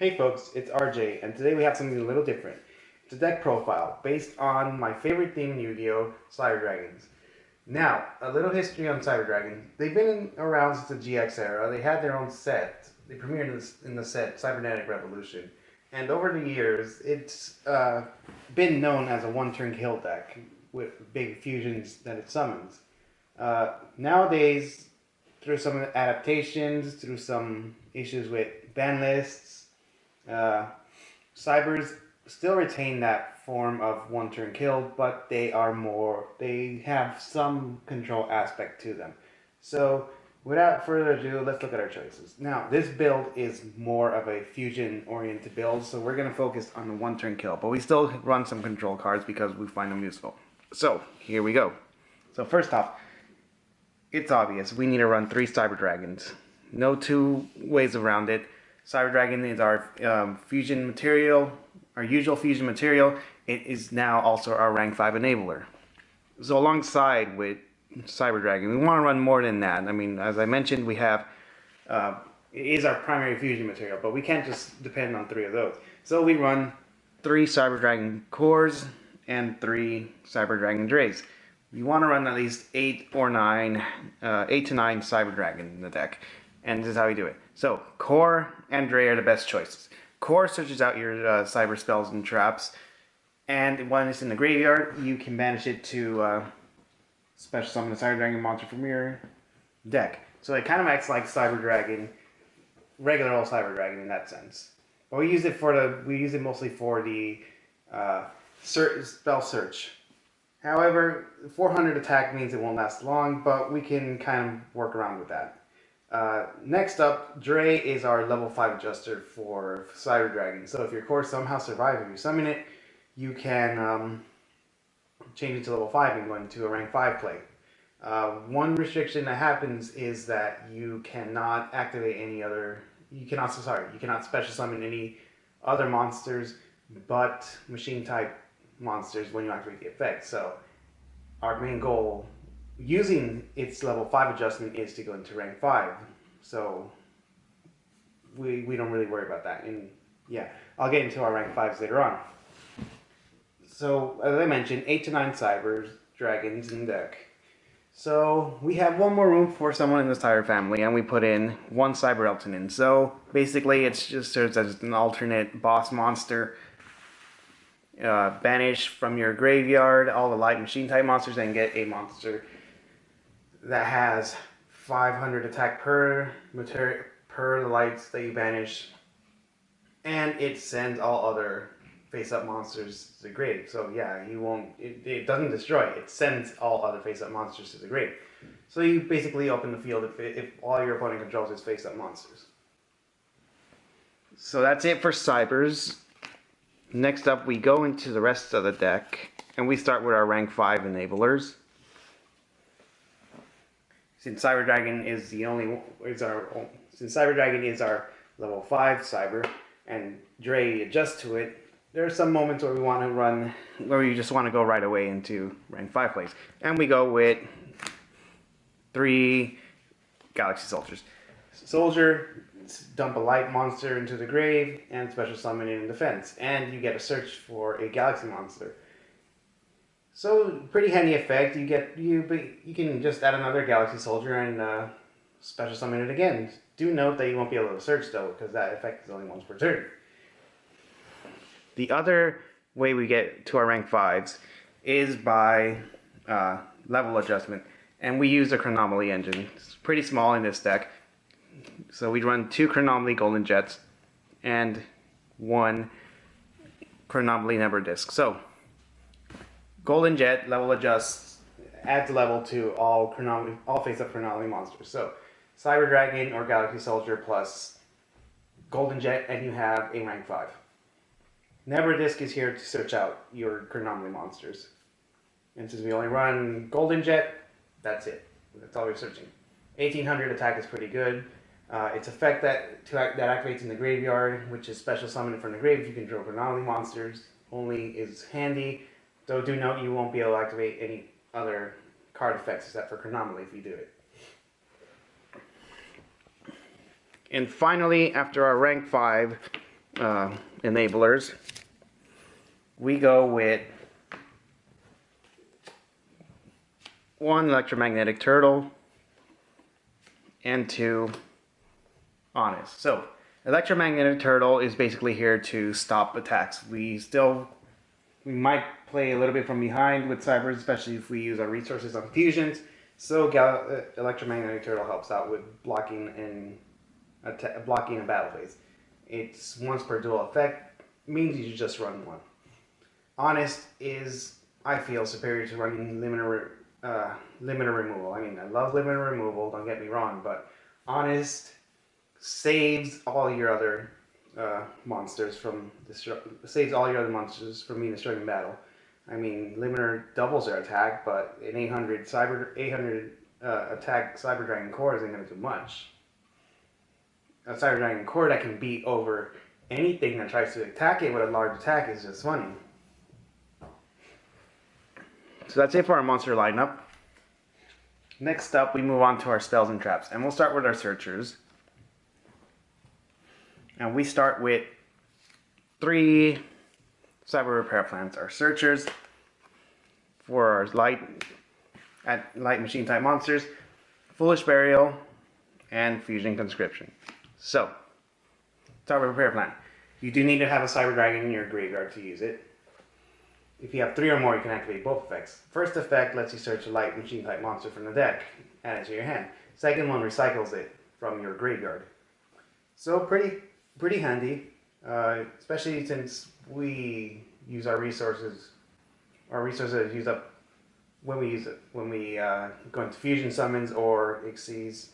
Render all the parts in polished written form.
Hey folks, it's RJ, and today we have something a little different. It's a deck profile based on my favorite theme in Yu-Gi-Oh! Cyber Dragons. Now, a little history on Cyber Dragon. They've been around since the GX era. They had their own set. They premiered in the set Cybernetic Revolution. And over the years, it's been known as a one-turn kill deck with big fusions that it summons. Nowadays, through some adaptations, through some issues with ban lists, Cybers still retain that form of one-turn kill, but they have some control aspect to them. So, without further ado, let's look at our choices. Now, this build is more of a fusion-oriented build, so we're going to focus on the one-turn kill, but we still run some control cards because we find them useful. So, here we go. So, first off, it's obvious. We need to run 3 Cyber Dragons. No two ways around it. Cyber Dragon is our fusion material, our usual fusion material. It is now also our rank 5 enabler. So alongside with Cyber Dragon, we want to run more than that. I mean, as I mentioned, we have, it is our primary fusion material, but we can't just depend on 3 of those. So we run 3 Cyber Dragon cores and 3 Cyber Dragon Drays. You want to run at least 8 to 9 Cyber Dragon in the deck. And this is how we do it. So, Core and Dray are the best choices. Core searches out your cyber spells and traps. And when it's in the graveyard, you can banish it to special summon a Cyber Dragon monster from your deck. So it kind of acts like Cyber Dragon, regular old Cyber Dragon in that sense. But we use it mostly for the spell search. However, 400 attack means it won't last long, but we can kind of work around with that. Next up, Dray is our level 5 adjuster for Cyber Dragon. So if your core somehow survives, if you summon it, you can change it to level 5 and go into a rank 5 play. One restriction that happens is that you cannot activate you cannot special summon any other monsters but machine type monsters when you activate the effect. So our main goal using its level 5 adjustment is to go into rank 5. So we don't really worry about that. And yeah, I'll get into our rank 5s later on. So as I mentioned, 8 to 9 Cyber Dragons in the deck. So we have one more room for someone in this entire family, and we put in 1 Cyber Elton in. So basically it just serves as an alternate boss monster. Banish from your graveyard all the light machine type monsters and get a monster that has 500 attack per lights that you banish, and it sends all other face-up monsters to the grave. So yeah, it doesn't destroy, it sends all other face-up monsters to the grave. So you basically open the field if all your opponent controls is face-up monsters. So that's it for Cybers. Next up, we go into the rest of the deck, and we start with our rank 5 enablers. Since Cyber Dragon is our level 5 Cyber, and Dray adjusts to it, there are some moments where we just want to go right away into rank 5 plays. And we go with 3 Galaxy Soldiers. Soldier, dump a light monster into the grave, and special summon it in defense. And you get a search for a Galaxy monster. So, pretty handy effect. You can just add another Galaxy Soldier and special summon it again. Do note that you won't be able to search though, because that effect is only once per turn. The other way we get to our rank 5s is by level adjustment, and we use a Chronomaly engine. It's pretty small in this deck, so we run 2 Chronomaly Golden Jets and 1 Chronomaly Never Disc. So, Golden Jet level adjusts, adds level to all face-up Chronomaly monsters. So, Cyber Dragon or Galaxy Soldier plus Golden Jet, and you have a rank 5. Never Disc is here to search out your Chronomaly monsters. And since we only run Golden Jet, that's it. That's all we're searching. 1800 attack is pretty good. Its effect that activates in the graveyard, which is special summon from the grave if you control Chronomaly monsters, only is handy. Though do note you won't be able to activate any other card effects except for Chronomaly if you do it. And finally, after our rank 5, enablers, we go with 1 electromagnetic turtle and 2 honest. So electromagnetic turtle is basically here to stop attacks. We might play a little bit from behind with cybers, especially if we use our resources on fusions. So electromagnetic turtle helps out with blocking and a battle phase. It's once per dual effect, means you just run 1. Honest is, I feel, superior to running limiter removal. I mean, I love limiter removal, don't get me wrong, but honest saves all your other monsters from me destroying battle. I mean, limiter doubles their attack, but an 800 attack Cyber Dragon core isn't going to do much. A Cyber Dragon core that can beat over anything that tries to attack it with a large attack is just funny. So that's it for our monster lineup. Next up, we move on to our spells and traps, and we'll start with our searchers. And we start with 3 cyber repair plans. Our searchers for our light machine type monsters, Foolish Burial, and Fusion Conscription. So, cyber repair plan. You do need to have a Cyber Dragon in your graveyard to use it. If you have 3 or more, you can activate both effects. First effect lets you search a light machine type monster from the deck, add it to your hand. Second one recycles it from your graveyard. So pretty handy, especially since we use our resources. Our resources use up when we go into fusion summons or Xyz.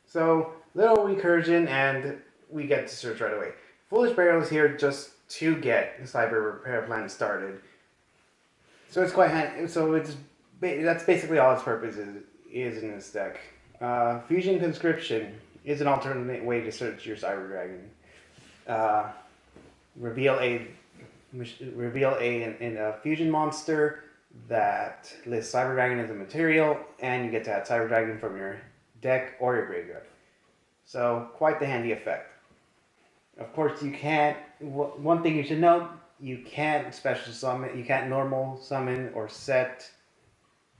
So little recursion, and we get to search right away. Foolish Burial is here just to get the cyber repair plan started. So it's quite handy. So that's basically all its purpose is in this deck. Fusion Conscription is an alternate way to search your Cyber Dragon. Reveal a fusion monster that lists Cyber Dragon as a material, and you get to add Cyber Dragon from your deck or your graveyard. So quite the handy effect. Of course, you can't. One thing you should note: you can't special summon. You can't normal summon or set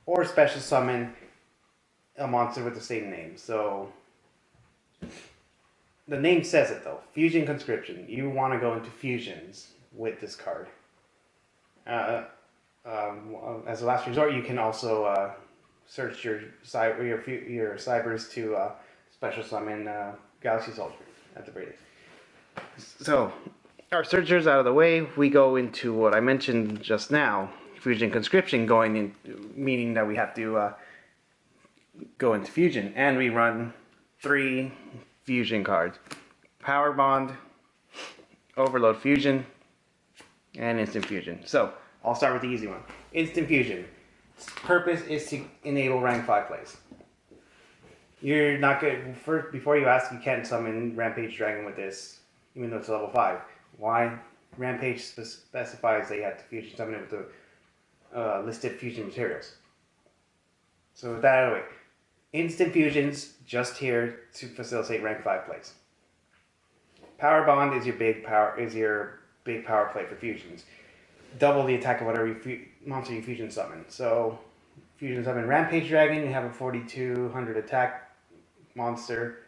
or special summon a monster with the same name. So the name says it though. Fusion Conscription. You want to go into fusions with this card. As a last resort, you can also search your cybers to special summon Galaxy Soldier at the very least. So, our searchers out of the way, we go into what I mentioned just now, Fusion Conscription, meaning that we have to go into Fusion, and we run 3 Fusion cards: Power Bond, Overload Fusion, and Instant Fusion. So, I'll start with the easy one. Instant Fusion. Its purpose is to enable rank 5 plays. You're not good. Before you ask, you can't summon Rampage Dragon with this, even though it's level 5. Why? Rampage specifies that you have to fusion summon it with the listed fusion materials. So with that out of the way, instant fusions just here to facilitate rank 5 plays. Power Bond is your big power play for fusions. Double the attack of whatever monster you fusion summon. So fusion summon Rampage Dragon, you have a 4200 attack monster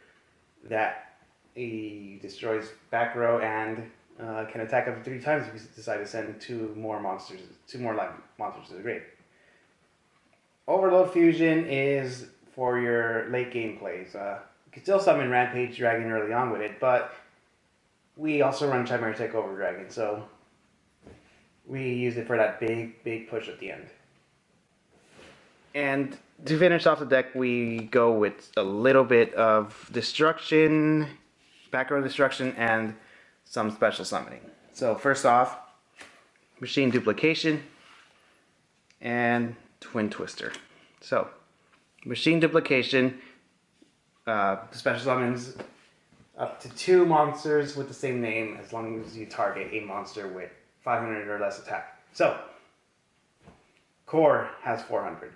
that he destroys back row and can attack up to 3 times if you decide to send 2 more live monsters to the grave. Overload Fusion is for your late game plays. You can still summon Rampage Dragon early on with it, but we also run Chimera Takeover Dragon, so we use it for that big push at the end. And to finish off the deck, we go with a little bit of destruction, back row destruction, and some special summoning. So first off, Machine Duplication and Twin Twister. So, Machine Duplication, the special summons up to 2 monsters with the same name as long as you target a monster with 500 or less attack. So, Core has 400.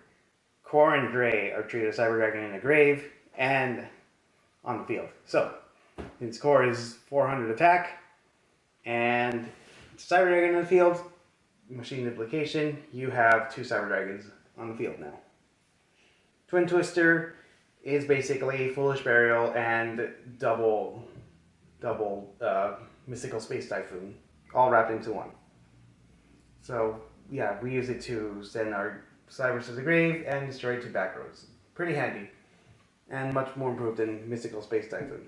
Core and Gray are treated as Cyber Dragon in the grave and on the field. So, since Core is 400 attack, And Cyber Dragon in the field, machine duplication, you have 2 Cyber Dragons on the field now. Twin Twister is basically Foolish Burial and double Mystical Space Typhoon, all wrapped into one. So yeah, we use it to send our Cybers to the grave and destroy 2 back rows. Pretty handy, and much more improved than Mystical Space Typhoon.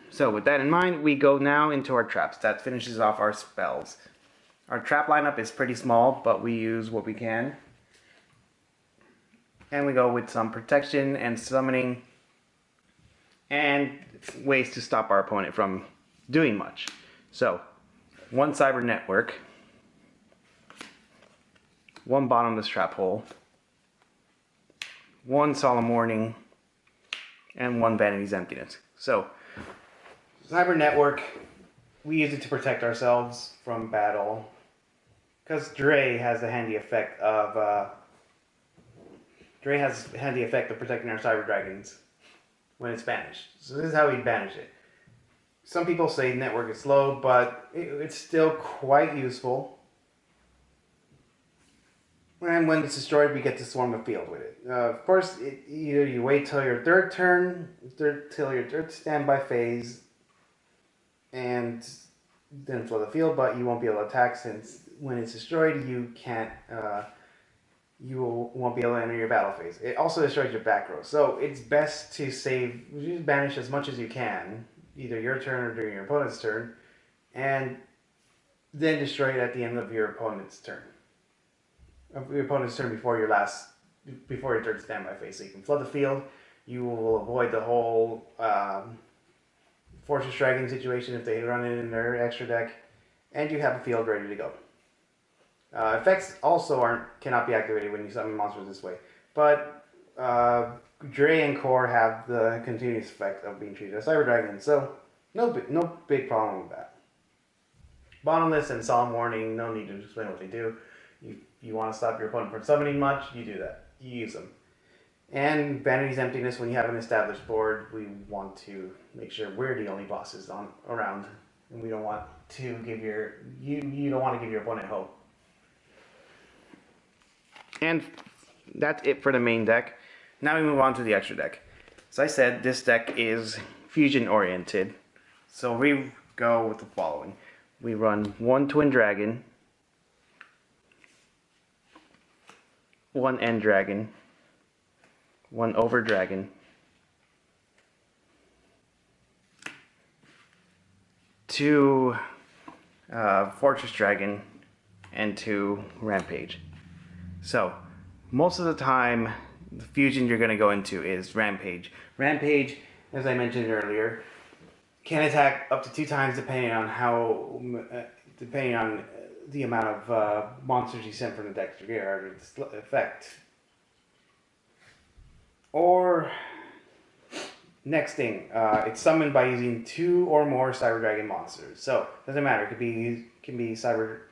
So with that in mind, we go now into our traps. That finishes off our spells. Our trap lineup is pretty small, but we use what we can. And we go with some protection and summoning and ways to stop our opponent from doing much. So, 1 Cyber Network, 1 Bottomless Trap Hole, 1 Solemn Warning, and 1 Vanity's Emptiness. So, Cyber Network, we use it to protect ourselves from battle. Because Dre has the handy effect of protecting our Cyber Dragons when it's banished. So this is how we banish it. Some people say Network is slow, but it's still quite useful. And when it's destroyed, we get to swarm the field with it. Of course, either you wait till your third turn, till your third standby phase, and then flood the field, but you won't be able to attack since when it's destroyed, you can't. You won't be able to enter your battle phase. It also destroys your back row, so it's best to save. You banish as much as you can, either your turn or during your opponent's turn, and then destroy it at the end of your opponent's turn. Before your third standby phase, so you can flood the field. You will avoid the whole Fortress Dragon situation if they run it in their extra deck, and you have a field ready to go. Effects also cannot be activated when you summon monsters this way, but Dre and Core have the continuous effect of being treated as Cyber Dragon, so no big problem with that. Bottomless and Solemn Warning, no need to explain what they do. You want to stop your opponent from summoning much, you do that. You use them. And Vanity's Emptiness, when you have an established board, we want to make sure we're the only bosses around, and we don't want to give you don't want to give your opponent hope. And that's it for the main deck. Now we move on to the extra deck. As I said, this deck is fusion oriented. So we go with the following. We run 1 Twin Dragon, 1 End Dragon, 1 Over Dragon, 2 Fortress Dragon, and 2 Rampage. So, most of the time, the fusion you're going to go into is Rampage. Rampage, as I mentioned earlier, can attack up to 2 times depending on the amount of monsters you send from the deck to your effect. Or, next thing, it's summoned by using 2 or more Cyber Dragon monsters. So, doesn't matter. It can be Cyber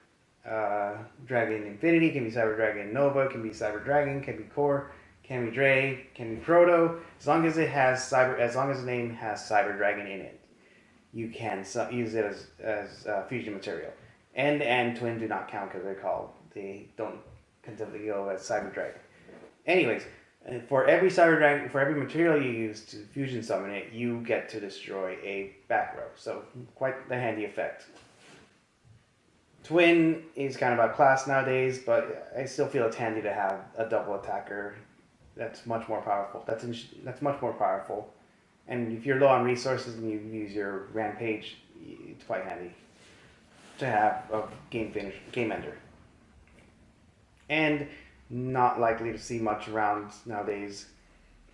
Dragon Infinity, can be Cyber Dragon Nova, can be Cyber Dragon, can be Core, can be Dre, can be Proto. As long as the name has Cyber Dragon in it, you can use it as fusion material. End and Twin do not count because they don't consider go as Cyber Dragon. Anyways, for every Cyber Dragon, for every material you use to fusion summon it, you get to destroy a back row. So quite the handy effect. Twin is kind of a class nowadays, but I still feel it's handy to have a double attacker. That's much more powerful. That's much more powerful. And if you're low on resources and you use your Rampage, it's quite handy to have a game ender. And not likely to see much around nowadays.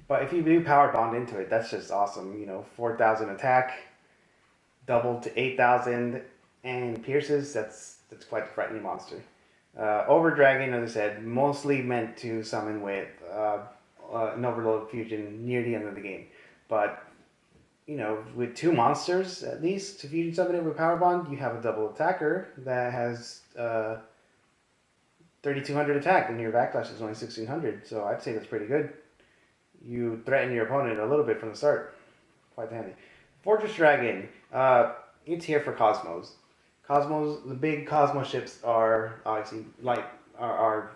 But if you do Power Bond into it, that's just awesome. 4,000 attack, double to 8,000, and pierces. That's quite a frightening monster. Over Dragon, as I said, mostly meant to summon with an Overload Fusion near the end of the game. But, with 2 monsters at least to fusion summon it with Power Bond, you have a double attacker that has 3,200 attack, and your backlash is only 1,600. So I'd say that's pretty good. You threaten your opponent a little bit from the start. Quite handy. Fortress Dragon. it's here for Cosmos. Cosmos, the big Cosmos ships are obviously like are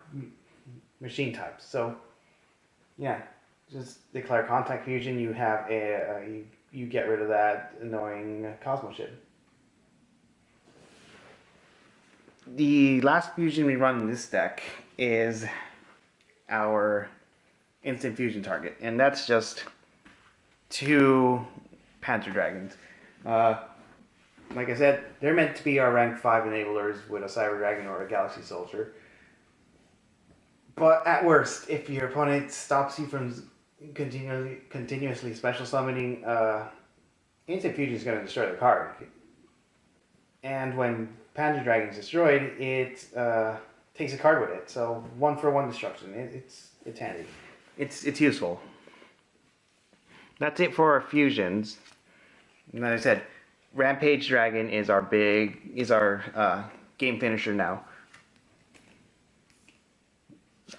machine types. So yeah, just declare contact fusion. You have you get rid of that annoying Cosmos ship. The last fusion we run in this deck is our instant fusion target, and that's just 2 Panzer Dragons. Like I said, they're meant to be our rank 5 enablers with a Cyber Dragon or a Galaxy Soldier. But at worst, if your opponent stops you from continuously special summoning, instant fusion is going to destroy the card. And when Panzer Dragon is destroyed, it takes a card with it. So 1-for-1 destruction. It's handy. It's useful. That's it for our fusions. And like I said, Rampage Dragon is our game finisher now.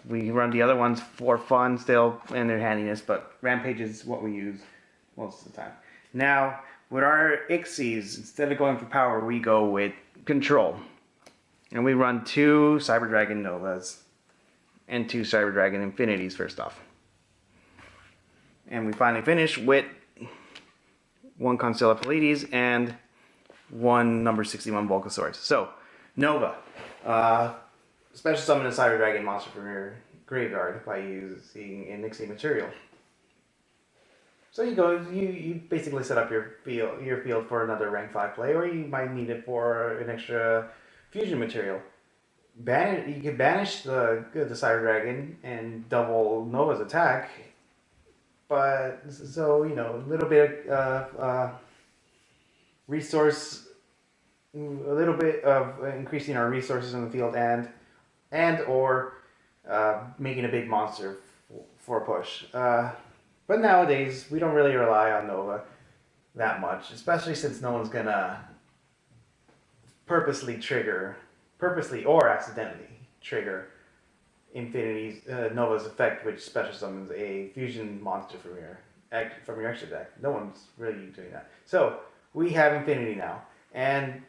We run the other ones for fun still and their handiness, but Rampage is what we use most of the time. Now, with our Ixies, instead of going for power, we go with control. And we run 2 Cyber Dragon Novas and 2 Cyber Dragon Infinities first off. And we finally finish with 1 Constellar Pleiades and 1 number 61 Volcasaurus. So, Nova. Special summon a Cyber Dragon monster from your graveyard by using an Ixie material. So you basically set up your field for another rank 5 play, or you might need it for an extra fusion material. You can banish the Cyber Dragon and double Nova's attack, but so a little bit of resource, a little bit of increasing our resources in the field and or making a big monster for a push. But nowadays, we don't really rely on Nova that much, especially since no one's gonna purposely or accidentally trigger Nova's effect, which special summons a fusion monster from your extra deck. No one's really doing that. So we have Infinity now, and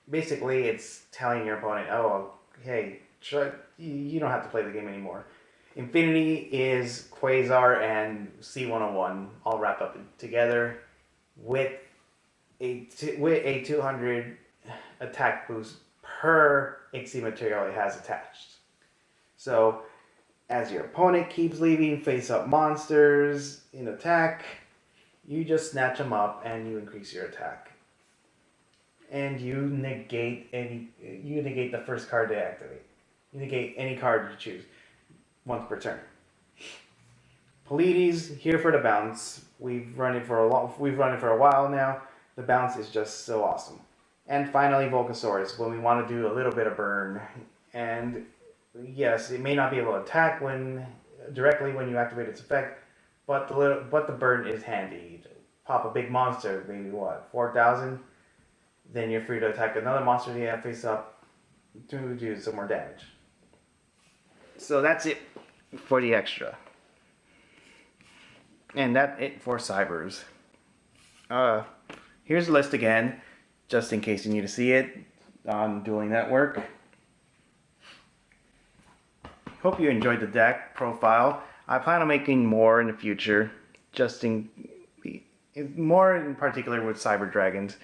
basically it's telling your opponent, "Oh, hey, you don't have to play the game anymore." Infinity is Quasar and C101 all wrapped up together with a 200 attack boost per Ixie material it has attached. So as your opponent keeps leaving face-up monsters in attack, you just snatch them up and you increase your attack. And you negate the first card they activate. You negate any card you choose. Once per turn. Pleiades here for the bounce. We've run it for a while now. The bounce is just so awesome. And finally, Volcasaurus, when we want to do a little bit of burn. And yes, it may not be able to attack directly when you activate its effect, but the burn is handy. Pop a big monster, maybe 4,000. Then you're free to attack another monster you have face up to do some more damage. So that's it for the extra. And that's it for Cybers. Here's the list again, just in case you need to see it on Dueling Network. Hope you enjoyed the deck profile. I plan on making more in the future, more in particular with Cyber Dragons,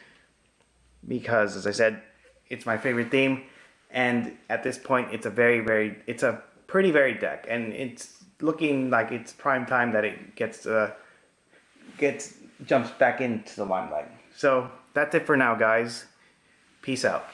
because as I said, it's my favorite theme, and at this point it's a pretty varied deck, and it's looking like it's prime time that it jumps back into the limelight. So that's it for now, guys. Peace out.